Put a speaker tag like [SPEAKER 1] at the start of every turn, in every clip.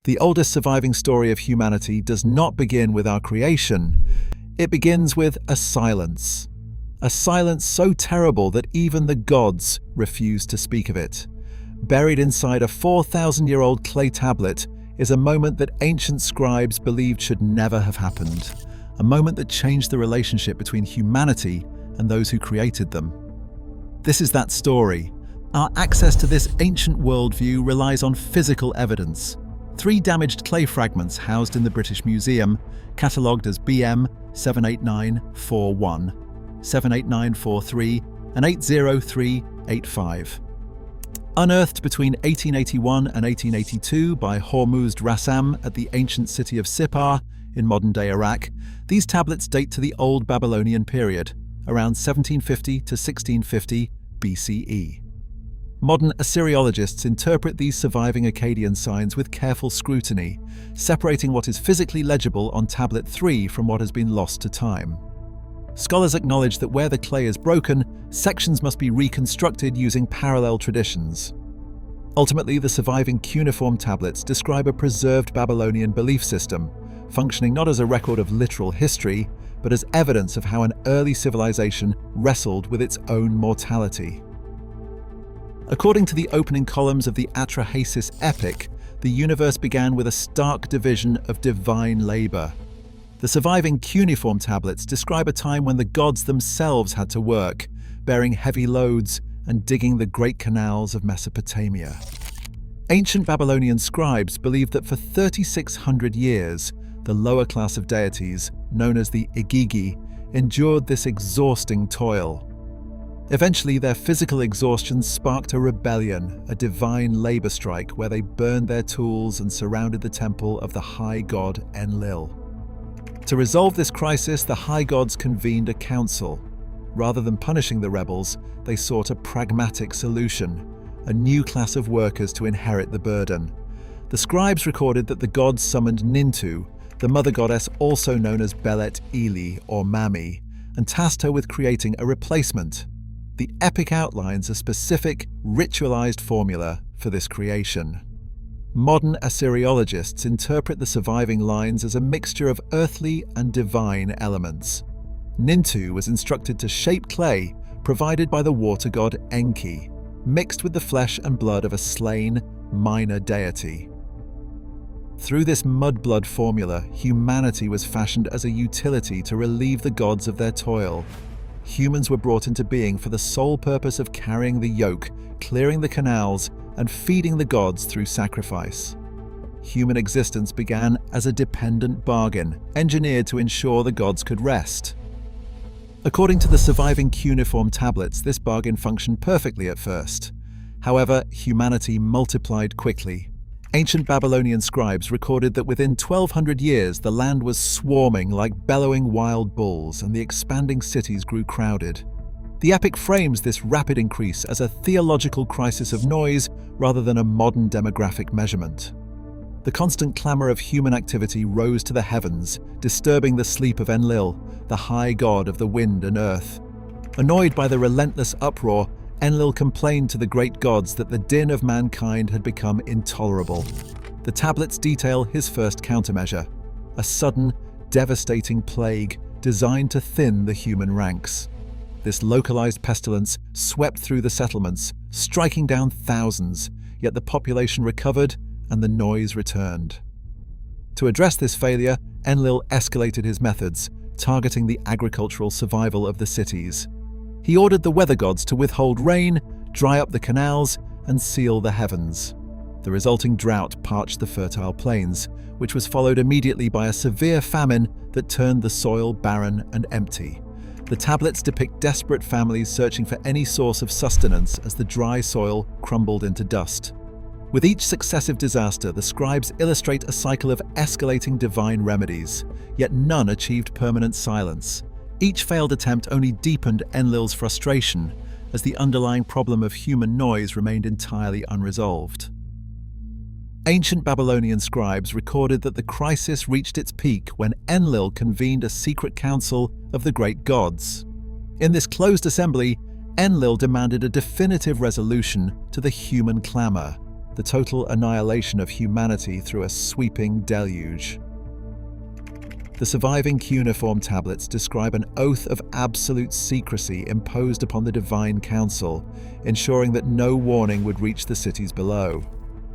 [SPEAKER 1] The oldest surviving story of humanity does not begin with our creation. It begins with a silence. A silence so terrible that even the gods refuse to speak of it. Buried inside a 4,000-year-old clay tablet is a moment that ancient scribes believed should never have happened. A moment that changed the relationship between humanity and those who created them. This is that story. Our access to this ancient worldview relies on physical evidence. 3 damaged clay fragments housed in the British Museum, catalogued as BM 78941, 78943, and 80385. Unearthed between 1881 and 1882 by Hormuzd Rassam at the ancient city of Sippar in modern-day Iraq, these tablets date to the Old Babylonian period, around 1750 to 1650 BCE. Modern Assyriologists interpret these surviving Akkadian signs with careful scrutiny, separating what is physically legible on Tablet 3 from what has been lost to time. Scholars acknowledge that where the clay is broken, sections must be reconstructed using parallel traditions. Ultimately, the surviving cuneiform tablets describe a preserved Babylonian belief system, functioning not as a record of literal history, but as evidence of how an early civilization wrestled with its own mortality. According to the opening columns of the Atrahasis Epic, the universe began with a stark division of divine labor. The surviving cuneiform tablets describe a time when the gods themselves had to work, bearing heavy loads and digging the great canals of Mesopotamia. Ancient Babylonian scribes believed that for 3,600 years, the lower class of deities, known as the Igigi, endured this exhausting toil. Eventually, their physical exhaustion sparked a rebellion, a divine labor strike where they burned their tools and surrounded the temple of the high god Enlil. To resolve this crisis, the high gods convened a council. Rather than punishing the rebels, they sought a pragmatic solution, a new class of workers to inherit the burden. The scribes recorded that the gods summoned Nintu, the mother goddess also known as Belet Eli or Mami, and tasked her with creating a replacement. The epic outlines a specific, ritualized formula for this creation. Modern Assyriologists interpret the surviving lines as a mixture of earthly and divine elements. Nintu was instructed to shape clay provided by the water god Enki, mixed with the flesh and blood of a slain, minor deity. Through this mudblood formula, humanity was fashioned as a utility to relieve the gods of their toil. Humans were brought into being for the sole purpose of carrying the yoke, clearing the canals, and feeding the gods through sacrifice. Human existence began as a dependent bargain, engineered to ensure the gods could rest. According to the surviving cuneiform tablets, this bargain functioned perfectly at first. However, humanity multiplied quickly. Ancient Babylonian scribes recorded that within 1,200 years the land was swarming like bellowing wild bulls and the expanding cities grew crowded. The epic frames this rapid increase as a theological crisis of noise rather than a modern demographic measurement. The constant clamor of human activity rose to the heavens, disturbing the sleep of Enlil, the high god of the wind and earth. Annoyed by the relentless uproar, Enlil complained to the great gods that the din of mankind had become intolerable. The tablets detail his first countermeasure, a sudden, devastating plague designed to thin the human ranks. This localized pestilence swept through the settlements, striking down thousands, yet the population recovered and the noise returned. To address this failure, Enlil escalated his methods, targeting the agricultural survival of the cities. He ordered the weather gods to withhold rain, dry up the canals, and seal the heavens. The resulting drought parched the fertile plains, which was followed immediately by a severe famine that turned the soil barren and empty. The tablets depict desperate families searching for any source of sustenance as the dry soil crumbled into dust. With each successive disaster, the scribes illustrate a cycle of escalating divine remedies, yet none achieved permanent silence. Each failed attempt only deepened Enlil's frustration, as the underlying problem of human noise remained entirely unresolved. Ancient Babylonian scribes recorded that the crisis reached its peak when Enlil convened a secret council of the great gods. In this closed assembly, Enlil demanded a definitive resolution to the human clamor. the total annihilation of humanity through a sweeping deluge. The surviving cuneiform tablets describe an oath of absolute secrecy imposed upon the divine council, ensuring that no warning would reach the cities below.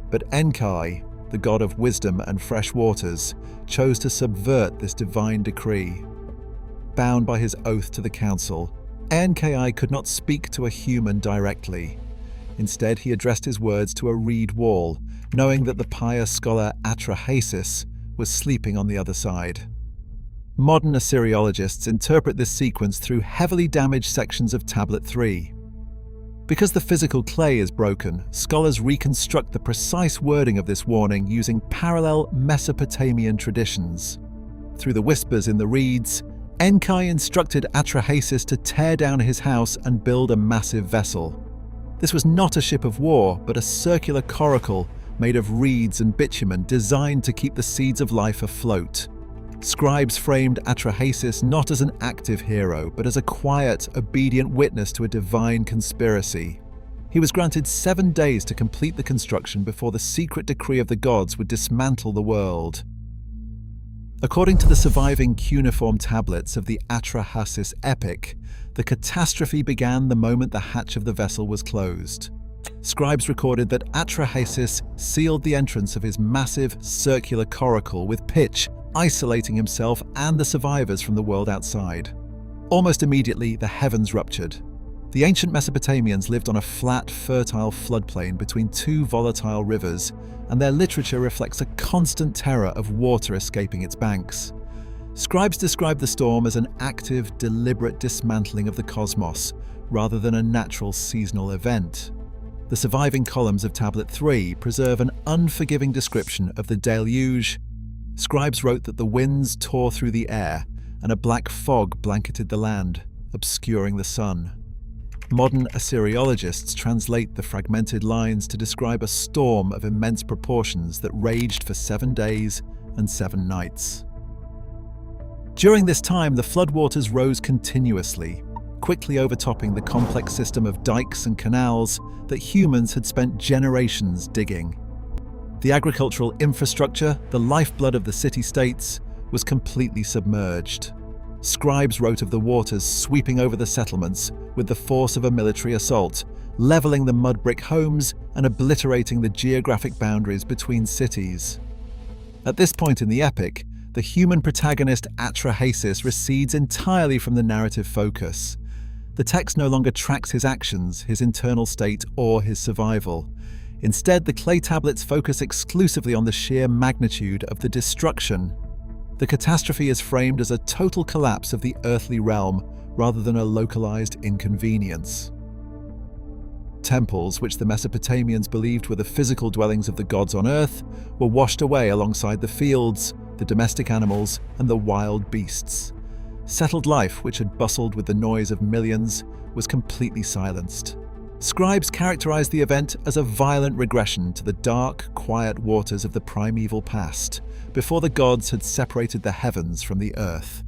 [SPEAKER 1] But Enkai, the god of wisdom and fresh waters, chose to subvert this divine decree. Bound by his oath to the council, Enkai could not speak to a human directly. Instead, he addressed his words to a reed wall, knowing that the pious scholar Atrahasis was sleeping on the other side. Modern Assyriologists interpret this sequence through heavily damaged sections of Tablet 3. Because the physical clay is broken, scholars reconstruct the precise wording of this warning using parallel Mesopotamian traditions. Through the whispers in the reeds, Enkai instructed Atrahasis to tear down his house and build a massive vessel. This was not a ship of war, but a circular coracle made of reeds and bitumen designed to keep the seeds of life afloat. Scribes framed Atrahasis not as an active hero, but as a quiet, obedient witness to a divine conspiracy. He was granted 7 days to complete the construction before the secret decree of the gods would dismantle the world. According to the surviving cuneiform tablets of the Atrahasis Epic, the catastrophe began the moment the hatch of the vessel was closed. Scribes recorded that Atrahasis sealed the entrance of his massive circular coracle with pitch, isolating himself and the survivors from the world outside. Almost immediately, the heavens ruptured. The ancient Mesopotamians lived on a flat, fertile floodplain between 2 volatile rivers, and their literature reflects a constant terror of water escaping its banks. Scribes describe the storm as an active, deliberate dismantling of the cosmos, rather than a natural seasonal event. The surviving columns of Tablet 3 preserve an unforgiving description of the deluge. Scribes wrote that the winds tore through the air, and a black fog blanketed the land, obscuring the sun. Modern Assyriologists translate the fragmented lines to describe a storm of immense proportions that raged for 7 days and 7 nights. During this time, the floodwaters rose continuously, quickly overtopping the complex system of dikes and canals that humans had spent generations digging. The agricultural infrastructure, the lifeblood of the city-states, was completely submerged. Scribes wrote of the waters sweeping over the settlements with the force of a military assault, leveling the mud brick homes and obliterating the geographic boundaries between cities. At this point in the epic, the human protagonist Atrahasis recedes entirely from the narrative focus. The text no longer tracks his actions, his internal state, or his survival. Instead, the clay tablets focus exclusively on the sheer magnitude of the destruction. The catastrophe is framed as a total collapse of the earthly realm rather than a localized inconvenience. Temples, which the Mesopotamians believed were the physical dwellings of the gods on earth, were washed away alongside the fields, the domestic animals, and the wild beasts. Settled life, which had bustled with the noise of millions, was completely silenced. Scribes characterized the event as a violent regression to the dark, quiet waters of the primeval past, before the gods had separated the heavens from the earth.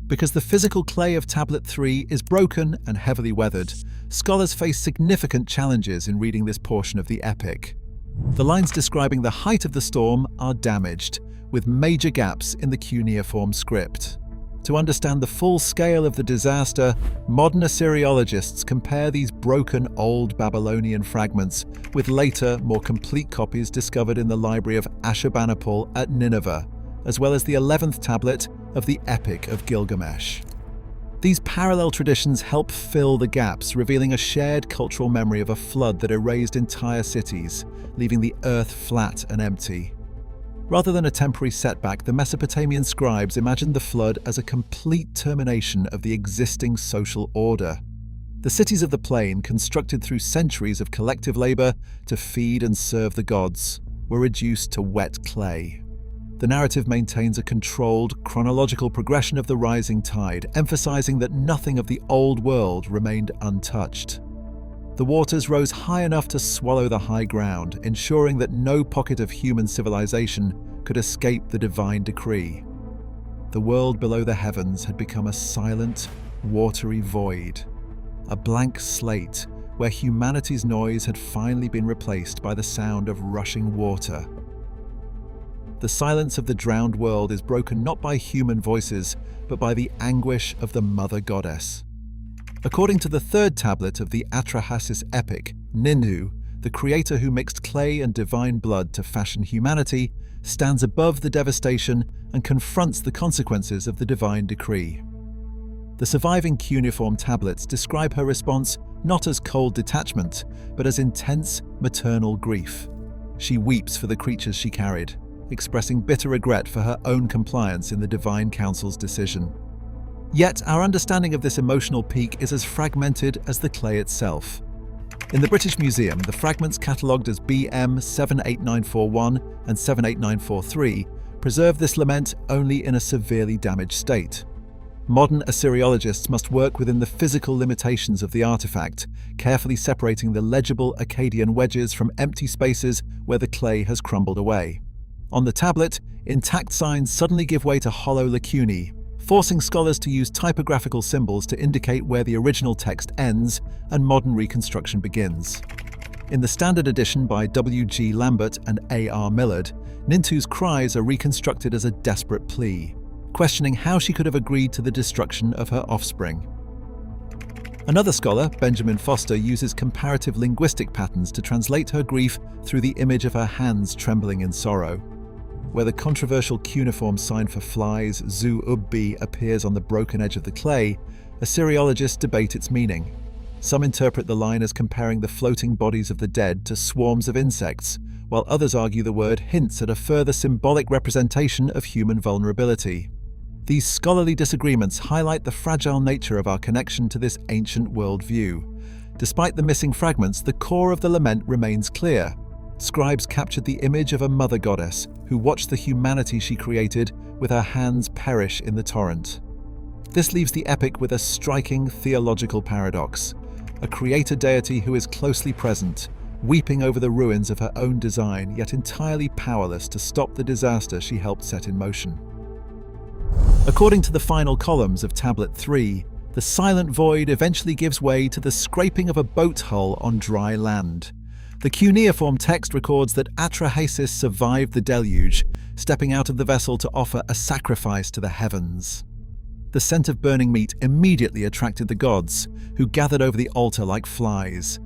[SPEAKER 1] Because the physical clay of Tablet 3 is broken and heavily weathered, scholars face significant challenges in reading this portion of the epic. The lines describing the height of the storm are damaged, with major gaps in the cuneiform script. To understand the full scale of the disaster, modern Assyriologists compare these broken Old Babylonian fragments with later, more complete copies discovered in the library of Ashurbanipal at Nineveh, as well as the 11th tablet of the Epic of Gilgamesh. These parallel traditions help fill the gaps, revealing a shared cultural memory of a flood that erased entire cities, leaving the earth flat and empty. Rather than a temporary setback, the Mesopotamian scribes imagined the flood as a complete termination of the existing social order. The cities of the plain, constructed through centuries of collective labor to feed and serve the gods, were reduced to wet clay. The narrative maintains a controlled, chronological progression of the rising tide, emphasizing that nothing of the old world remained untouched. The waters rose high enough to swallow the high ground, ensuring that no pocket of human civilization could escape the divine decree. The world below the heavens had become a silent, watery void, a blank slate where humanity's noise had finally been replaced by the sound of rushing water. The silence of the drowned world is broken not by human voices, but by the anguish of the mother goddess. According to the third tablet of the Atrahasis Epic, Ninhu, the creator who mixed clay and divine blood to fashion humanity, stands above the devastation and confronts the consequences of the divine decree. The surviving cuneiform tablets describe her response not as cold detachment, but as intense maternal grief. She weeps for the creatures she carried, expressing bitter regret for her own compliance in the divine council's decision. Yet our understanding of this emotional peak is as fragmented as the clay itself. In the British Museum, the fragments catalogued as BM 78941 and 78943 preserve this lament only in a severely damaged state. Modern Assyriologists must work within the physical limitations of the artifact, carefully separating the legible Akkadian wedges from empty spaces where the clay has crumbled away. On the tablet, intact signs suddenly give way to hollow lacunae, forcing scholars to use typographical symbols to indicate where the original text ends and modern reconstruction begins. In the standard edition by W.G. Lambert and A.R. Millard, Nintu's cries are reconstructed as a desperate plea, questioning how she could have agreed to the destruction of her offspring. Another scholar, Benjamin Foster, uses comparative linguistic patterns to translate her grief through the image of her hands trembling in sorrow. Where the controversial cuneiform sign for flies, Zu-Ubbi, appears on the broken edge of the clay, Assyriologists debate its meaning. Some interpret the line as comparing the floating bodies of the dead to swarms of insects, while others argue the word hints at a further symbolic representation of human vulnerability. These scholarly disagreements highlight the fragile nature of our connection to this ancient worldview. Despite the missing fragments, the core of the lament remains clear. Scribes captured the image of a mother goddess who watched the humanity she created with her hands perish in the torrent. This leaves the epic with a striking theological paradox: a creator deity who is closely present, weeping over the ruins of her own design, yet entirely powerless to stop the disaster she helped set in motion. According to the final columns of Tablet 3, the silent void eventually gives way to the scraping of a boat hull on dry land. The cuneiform text records that Atrahasis survived the deluge, stepping out of the vessel to offer a sacrifice to the heavens. The scent of burning meat immediately attracted the gods, who gathered over the altar like flies.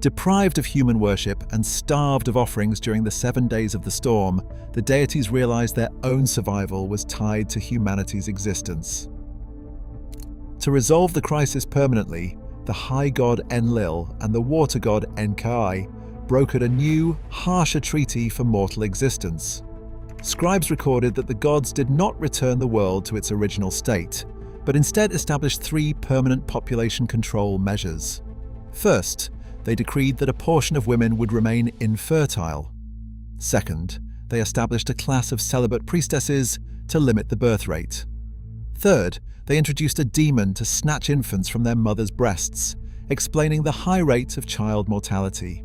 [SPEAKER 1] Deprived of human worship and starved of offerings during the 7 days of the storm, the deities realized their own survival was tied to humanity's existence. To resolve the crisis permanently, the high god Enlil and the water god Enkai brokered a new, harsher treaty for mortal existence. Scribes recorded that the gods did not return the world to its original state, but instead established 3 permanent population control measures. First, they decreed that a portion of women would remain infertile. Second, they established a class of celibate priestesses to limit the birth rate. Third, they introduced a demon to snatch infants from their mothers' breasts, explaining the high rate of child mortality.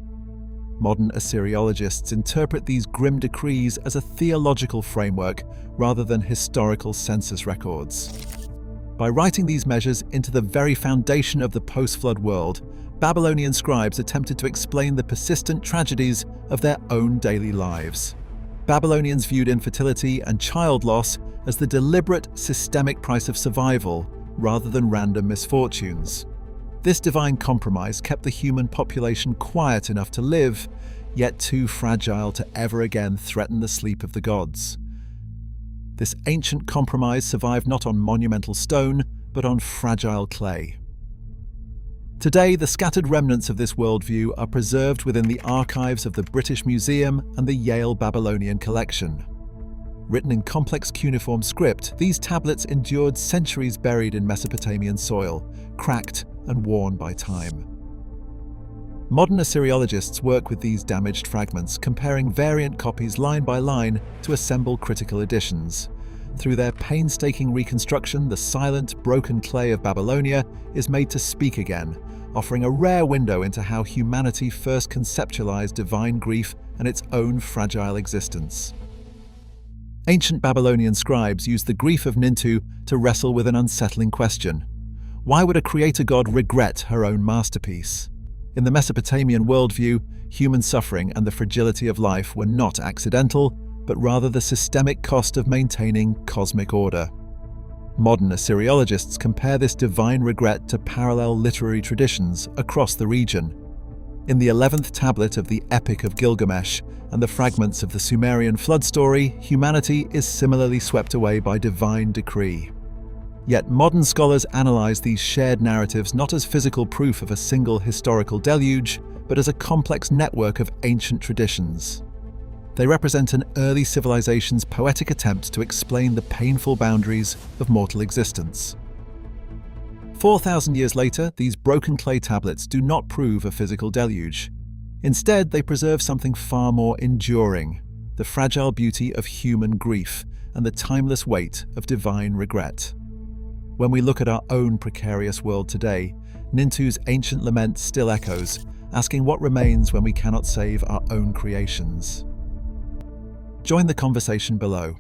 [SPEAKER 1] Modern Assyriologists interpret these grim decrees as a theological framework rather than historical census records. By writing these measures into the very foundation of the post-flood world, Babylonian scribes attempted to explain the persistent tragedies of their own daily lives. Babylonians viewed infertility and child loss as the deliberate, systemic price of survival rather than random misfortunes. This divine compromise kept the human population quiet enough to live, yet too fragile to ever again threaten the sleep of the gods. This ancient compromise survived not on monumental stone, but on fragile clay. Today, the scattered remnants of this worldview are preserved within the archives of the British Museum and the Yale Babylonian Collection. Written in complex cuneiform script, these tablets endured centuries buried in Mesopotamian soil, cracked and worn by time. Modern Assyriologists work with these damaged fragments, comparing variant copies line by line to assemble critical editions. Through their painstaking reconstruction, the silent, broken clay of Babylonia is made to speak again, offering a rare window into how humanity first conceptualized divine grief and its own fragile existence. Ancient Babylonian scribes used the grief of Nintu to wrestle with an unsettling question. Why would a creator god regret her own masterpiece? In the Mesopotamian worldview, human suffering and the fragility of life were not accidental, but rather the systemic cost of maintaining cosmic order. Modern Assyriologists compare this divine regret to parallel literary traditions across the region. In the 11th tablet of the Epic of Gilgamesh and the fragments of the Sumerian flood story, humanity is similarly swept away by divine decree. Yet modern scholars analyze these shared narratives not as physical proof of a single historical deluge, but as a complex network of ancient traditions. They represent an early civilization's poetic attempt to explain the painful boundaries of mortal existence. 4,000 years later, these broken clay tablets do not prove a physical deluge. Instead, they preserve something far more enduring: the fragile beauty of human grief and the timeless weight of divine regret. When we look at our own precarious world today, Nintu's ancient lament still echoes, asking what remains when we cannot save our own creations. Join the conversation below.